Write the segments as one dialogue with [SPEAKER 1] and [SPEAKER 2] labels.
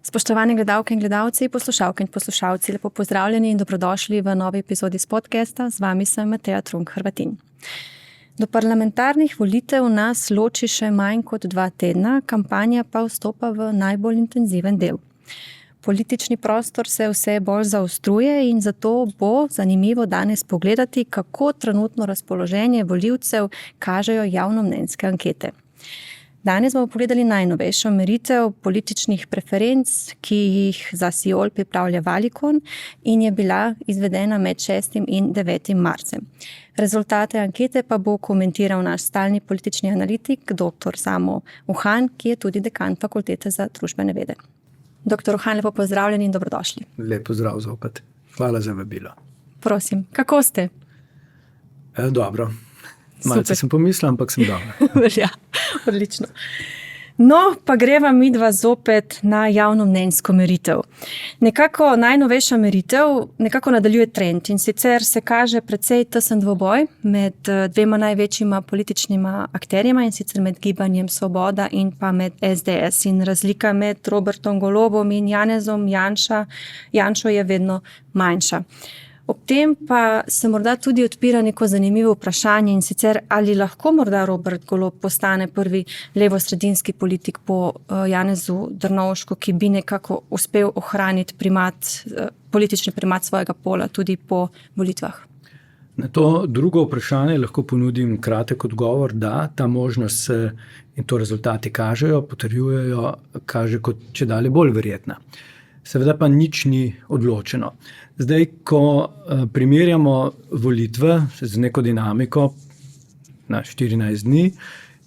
[SPEAKER 1] Spoštovane gledalke in gledalci, poslušalke in poslušalci, lepo pozdravljeni in dobrodošli v novi epizodi s podcasta. Z vami sem Mateja Trunk-Hrvatin. Do parlamentarnih volitev nas loči še manj kot 2 tedna, kampanja pa vstopa v najbolj intenziven del. Politični prostor se vse bolj zaostruje in zato bo zanimivo danes pogledati, kako trenutno razpoloženje volivcev kažejo javnomnenjske ankete. Danes bomo pogledali najnovejšo meritev političnih preferenc, ki jih za Siol pripravlja Valicon in je bila izvedena med 6. in 9. marcem. Rezultate ankete pa bo komentiral naš stalni politični analitik, dr. Samo Uhan, ki je tudi dekan Fakultete za družbene vede. Dr. Uhan, lepo pozdravljeni in dobrodošli.
[SPEAKER 2] Lep pozdrav zopet. Hvala za vabilo.
[SPEAKER 1] Prosim, kako ste?
[SPEAKER 2] Dobro. Malce sem pomislil, ampak sem dobro.
[SPEAKER 1] Ja, odlično. No, pa greva midva zopet na javnomnenjsko meritev. Nekako najnovejša meritev nekako nadaljuje trend in sicer se kaže precej tesen dvoboj med 2 največjima političnima akterjema in sicer med Gibanjem Svoboda in pa med SDS. In razlika med Robertom Golobom in Janezom Janšo je vedno manjša. Ob tem pa se morda tudi odpira neko zanimivo vprašanje in sicer ali lahko morda Robert Golob postane prvi levosredinski politik po Janezu Drnovšku, ki bi nekako uspel ohraniti politični primat svojega pola tudi po volitvah.
[SPEAKER 2] Na to drugo vprašanje lahko ponudim kratek odgovor, da ta možnost se, in to rezultati kažejo, potrjujejo, kaže kot čedalje bolj verjetna. Seveda pa nič ni odločeno. Zdaj, ko primerjamo volitve z neko dinamiko na 14 dni,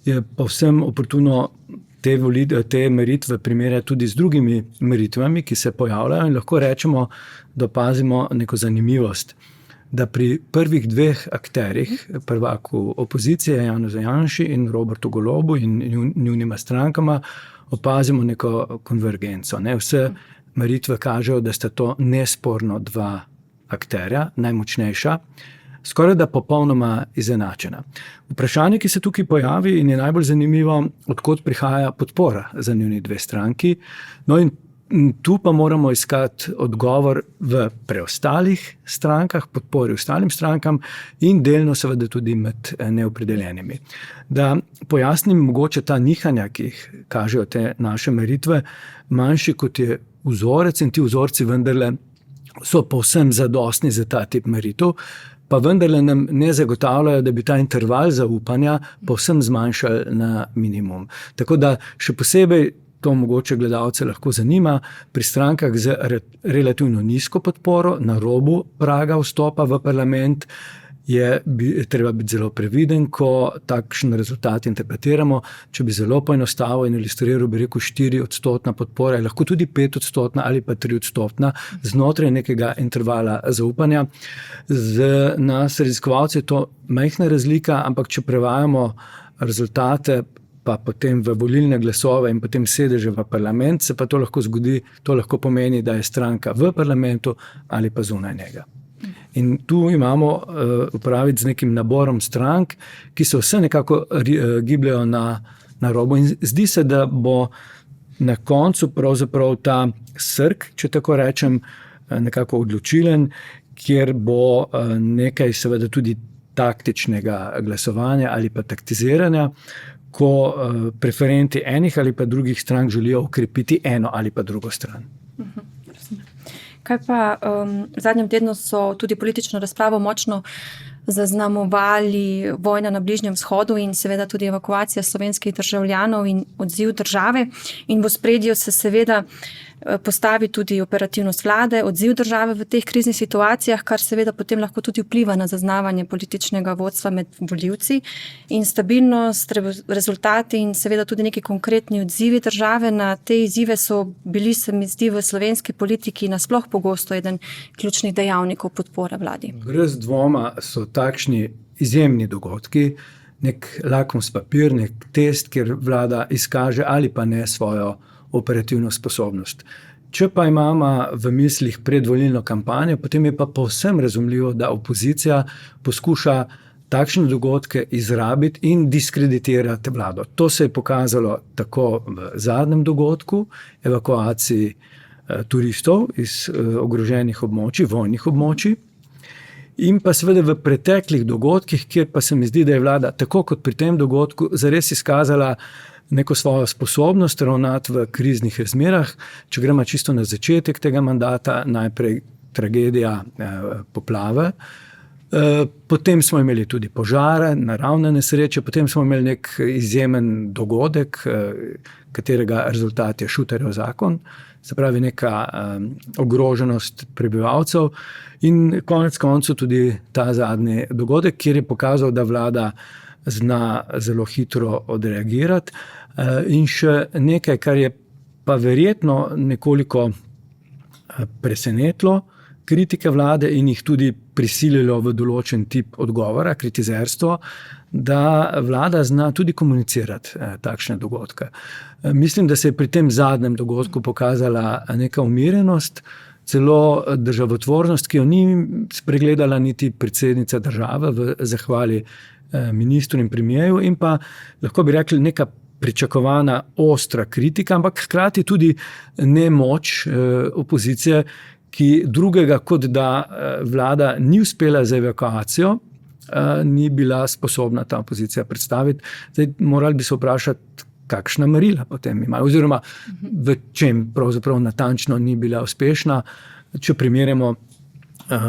[SPEAKER 2] je povsem oportuno te meritve primerjati tudi z drugimi meritvami, ki se pojavljajo in lahko rečemo, da opazimo neko zanimivost. Da pri prvih 2 akterjih, prvaku opozicije Janezu Janši in Robertu Golobu in njunima strankama, opazimo neko konvergenco. Vse meritve kažejo, da sta to nesporno 2 akterja, najmočnejša, skoraj da popolnoma izenačena. Vprašanje, ki se tukaj pojavi in je najbolj zanimivo, odkot prihaja podpora za njuni 2 stranki. No in tu pa moramo iskati odgovor v preostalih strankah, podpori ostalim strankam in delno seveda tudi med neopredeljenimi. Da pojasnim mogoče ta nihanja, ki jih kažejo te naše meritve, manjši kot je vzorec in ti vzorci vendarle so povsem zadostni za ta tip meritev, pa vendarle nam ne zagotavljajo, da bi ta interval zaupanja povsem zmanjšali na minimum. Tako da še posebej to mogoče gledalce lahko zanima, pri strankah z relativno nizko podporo na robu praga vstopa v parlament je treba biti zelo previden, ko takšen rezultat interpretiramo. Če bi zelo poenostavil in ilustriral, bi rekel 4% podpora, lahko tudi 5% ali pa 3% znotraj nekega intervala zaupanja. Z nas raziskovalci je to majhna razlika, ampak če prevajamo rezultate pa potem v volilne glasove in potem sedeže v parlament, se pa to lahko zgodi, to lahko pomeni, da je stranka v parlamentu ali pa zunaj njega. In tu imamo upraviti z nekim naborom strank, ki se vse nekako gibljajo na robu. In zdi se, da bo na koncu pravzaprav ta srk, če tako rečem, nekako odločilen, kjer bo nekaj seveda tudi taktičnega glasovanja ali pa taktiziranja, ko preferenti enih ali pa drugih strank želijo ukrepiti eno ali pa drugo stran.
[SPEAKER 1] Kaj pa v zadnjem tednu so tudi politično razpravo močno zaznamovali vojna na Bližnjem vzhodu in seveda tudi evakuacija slovenskih državljanov in odziv države. In v ospredju se seveda postavi tudi operativnost vlade, odziv države v teh kriznih situacijah, kar seveda potem lahko tudi vpliva na zaznavanje političnega vodstva med volivci. In stabilnost, rezultati in seveda tudi neki konkretni odzivi države na te izzive so bili, se mi zdi, v slovenski politiki nasploh pogosto eden ključnih dejavnikov podpore vladi.
[SPEAKER 2] Brez dvoma so takšni izjemni dogodki, nek lakmus papir, nek test, kjer vlada izkaže ali pa ne svojo operativno sposobnost. Če pa imamo v mislih predvolilno kampanjo, potem je pa povsem razumljivo, da opozicija poskuša takšne dogodke izrabiti in diskreditirati vlado. To se je pokazalo tako v zadnjem dogodku, evakuaciji turistov iz ogroženih območij, vojnih območij, in pa seveda v preteklih dogodkih, kjer pa se mi zdi, da je vlada, tako kot pri tem dogodku, zares izkazala neko svojo sposobnost ravnati v kriznih razmerah. Če gremo čisto na začetek tega mandata, najprej tragedija poplave, potem smo imeli tudi požare, naravne nesreče, potem smo imeli nek izjemen dogodek, katerega rezultat je Šuterjev zakon, se pravi neka ogroženost prebivalcev in konec koncev tudi ta zadnji dogodek, kjer je pokazal, da vlada zna zelo hitro odreagirati. In še nekaj, kar je pa verjetno nekoliko presenetilo kritike vlade in jih tudi prisililo v določen tip odgovora, kritizerstvo, da vlada zna tudi komunicirati takšne dogodke. Mislim, da se je pri tem zadnjem dogodku pokazala neka umirjenost, celo državotvornost, ki jo ni spregledala niti predsednica države v zahvali ministru in premierju, in pa lahko bi rekli neka pričakovana ostra kritika, ampak hkrati tudi nemoč opozicije, ki drugega kot da vlada ni uspela za evakuacijo, ni bila sposobna ta opozicija predstaviti. Zdaj, morali bi se vprašati, kakšna merila potem imajo, oziroma v čem pravzaprav natančno ni bila uspešna. Če primerjamo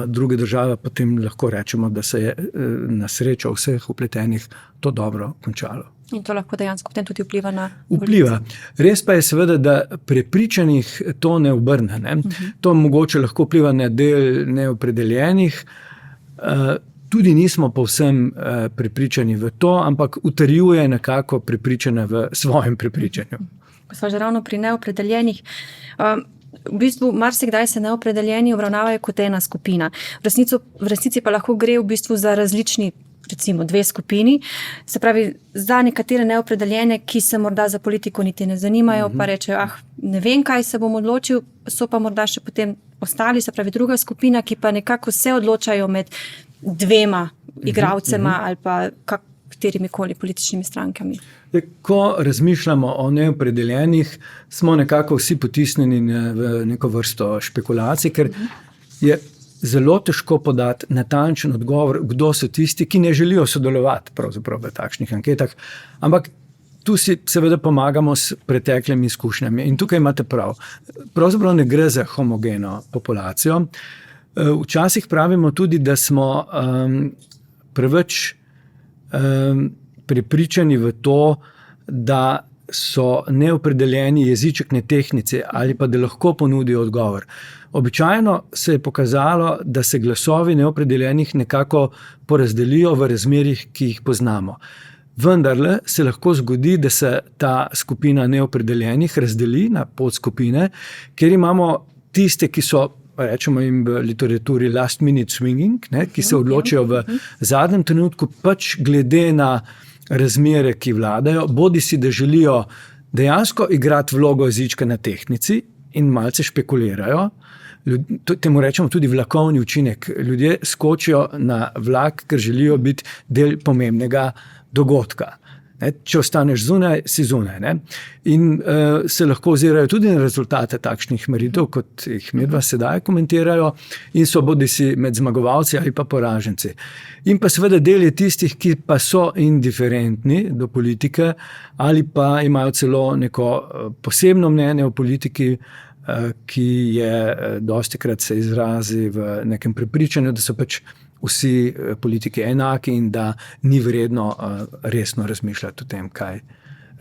[SPEAKER 2] druge države, potem lahko rečemo, da se je na srečo vseh vpletenih to dobro končalo.
[SPEAKER 1] In to lahko dejansko potem tudi vpliva na
[SPEAKER 2] vpliva. Res pa je seveda, da prepričanih to ne obrne. Ne? To mogoče lahko vpliva na del neopredeljenih. Tudi nismo povsem prepričani v to, ampak utrjuje nekako prepričane v svojem prepričanju.
[SPEAKER 1] Ko smo že ravno pri neopredeljenih, v bistvu marsikdaj se neopredeljeni obravnavajo kot ena skupina. V resnici pa lahko gre v bistvu za različni, recimo dve skupini, se pravi za nekatere neopredeljene, ki se morda za politiko niti ne zanimajo, pa rečejo, ne vem, kaj se bom odločil, so pa morda še potem ostali, se pravi druga skupina, ki pa nekako se odločajo med dvema igralcema ali pa katerimi koli političnimi strankami.
[SPEAKER 2] Ko razmišljamo o neopredeljenih, smo nekako vsi potisnjeni v neko vrsto špekulacij, ker je zelo težko podati natančen odgovor, kdo so tisti, ki ne želijo sodelovati pravzaprav v takšnih anketah. Ampak tu si seveda pomagamo s preteklimi izkušnjami. In tukaj imate prav. Pravzaprav ne gre za homogeno populacijo. Včasih pravimo tudi, da smo preveč prepričani v to, da so neopredeljeni jeziček tehnici ali pa da lahko ponudijo odgovor. Običajno se je pokazalo, da se glasovi neopredeljenih nekako porazdelijo v razmerjih, ki jih poznamo. Vendarle se lahko zgodi, da se ta skupina neopredeljenih razdeli na podskupine, ker imamo tiste, ki so, rečemo jim v literaturi last minute swinging, ki se odločijo v zadnjem trenutku, pač glede na razmere, ki vladajo, bodi si, da želijo dejansko igrati vlogo jezička na tehnici in malce špekulirajo. Temu rečemo tudi vlakovni učinek. Ljudje skočijo na vlak, ker želijo biti del pomembnega dogodka. Če ostaneš zunaj, si zunaj. In se lahko ozirajo tudi na rezultate takšnih meritev, kot jih medva sedaj komentirajo, in so bodisi med zmagovalci ali pa poraženci. In pa seveda del je tistih, ki pa so indiferentni do politike ali pa imajo celo neko posebno mnenje o politiki, ki je dostikrat se izrazi v nekem prepričanju, da so pač vsi politiki enaki in da ni vredno resno razmišljati o tem, kaj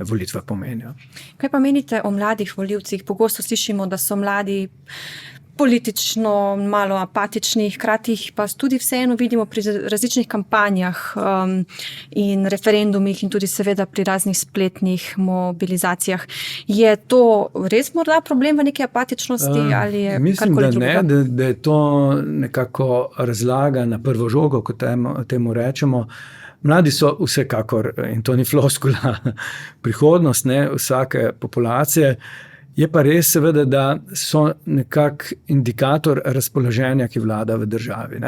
[SPEAKER 2] volitve pomenijo.
[SPEAKER 1] Kaj pa menite o mladih volivcih? Pogosto slišimo, da so mladi politično malo apatični, hkrati pa tudi vseeno vidimo pri različnih kampanjah in referendumih in tudi seveda pri raznih spletnih mobilizacijah. Je to res morda problem v neki apatičnosti ali je karkoli drugega?
[SPEAKER 2] Mislim, da je to nekako razlaga na prvo žogo, kot temu rečemo. Mladi so vsekakor, in to ni floskula, prihodnost vsake populacije. Je pa res seveda, da so nekak indikator razpoloženja, ki vlada v državi.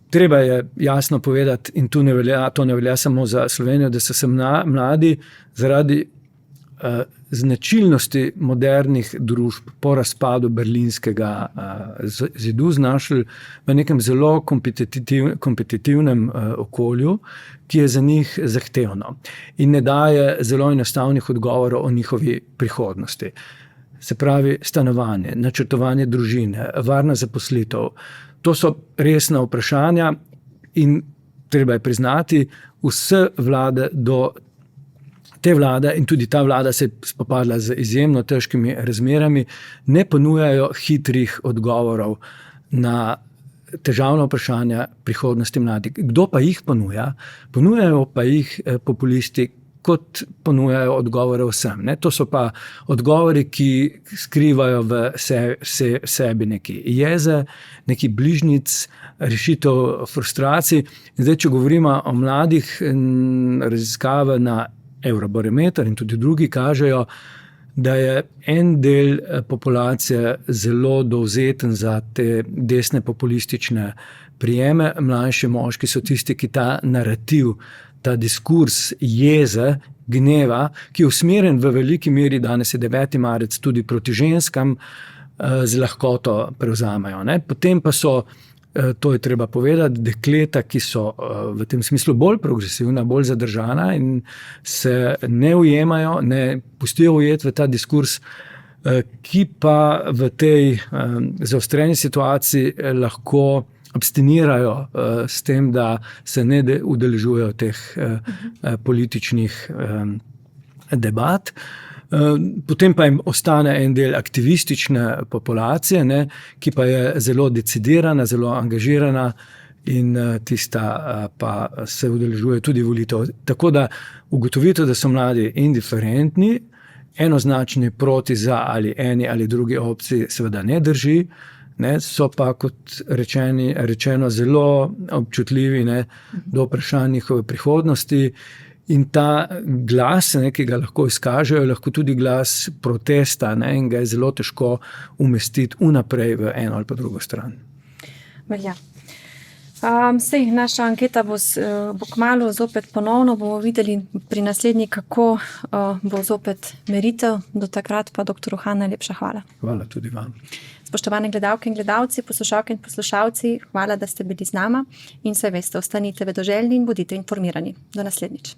[SPEAKER 2] Treba je jasno povedati, in to ne velja samo za Slovenijo, da so se mladi zaradi značilnosti modernih družb po razpadu berlinskega zidu znašli v nekem zelo kompetitivnem okolju, ki je za njih zahtevno in ne daje zelo enostavnih odgovorov o njihovi prihodnosti. Se pravi, stanovanje, načrtovanje družine, varna zaposlitev, to so resna vprašanja in treba je priznati, vse vlade do te vlade in tudi ta vlada se je spopadla z izjemno težkimi razmerami, ne ponujajo hitrih odgovorov na težavna vprašanja prihodnosti mladih. Kdo pa jih ponuja? Ponujajo pa jih populisti, kot ponujajo odgovore vsem. Ne? To so pa odgovori, ki skrivajo v sebi neki jeze, neki bližnjic, rešitev frustracij. In zdaj, če govorimo o mladih, raziskave na Eurobarometer in tudi drugi kažejo, da je en del populacije zelo dovzeten za te desne populistične prijeme. Mlajši moški so tisti, ki ta narativ, ta diskurs jeze, gneva, ki je usmerjen v veliki meri, danes je 9. marec, tudi proti ženskam, z lahkoto prevzamejo. Ne? Potem pa so, to je treba povedati, dekleta, ki so v tem smislu bolj progresivna, bolj zadržana in se ne ujemajo, ne pustijo ujeti v ta diskurs, ki pa v tej zaostreni situaciji lahko abstinirajo s tem, da se ne udeležujejo teh političnih debat. Potem pa jim ostane en del aktivistične populacije, ne, ki pa je zelo decidirana, zelo angažirana in tista pa se udeležuje tudi volitev. Tako da ugotovitev, da so mladi indiferentni, enoznačni proti za ali eni ali drugi opciji, seveda ne drži. Ne, so pa, kot rečeno, zelo občutljivi, ne, do vprašanj njihove prihodnosti. In ta glas, ne, ki ga lahko izkažejo, lahko tudi glas protesta, ne, in ga je zelo težko umestiti vnaprej v eno ali pa drugo stran.
[SPEAKER 1] Ja. Naša anketa bo kmalu zopet ponovno, bomo videli pri naslednji, kako bo zopet meritev. Do takrat pa dr. Uhan, najlepša hvala.
[SPEAKER 2] Hvala tudi vam.
[SPEAKER 1] Spoštovane gledalke in gledalci, poslušalke in poslušalci, hvala, da ste bili z nama in se veste, ostanite vedoželjni in bodite informirani. Do naslednjič.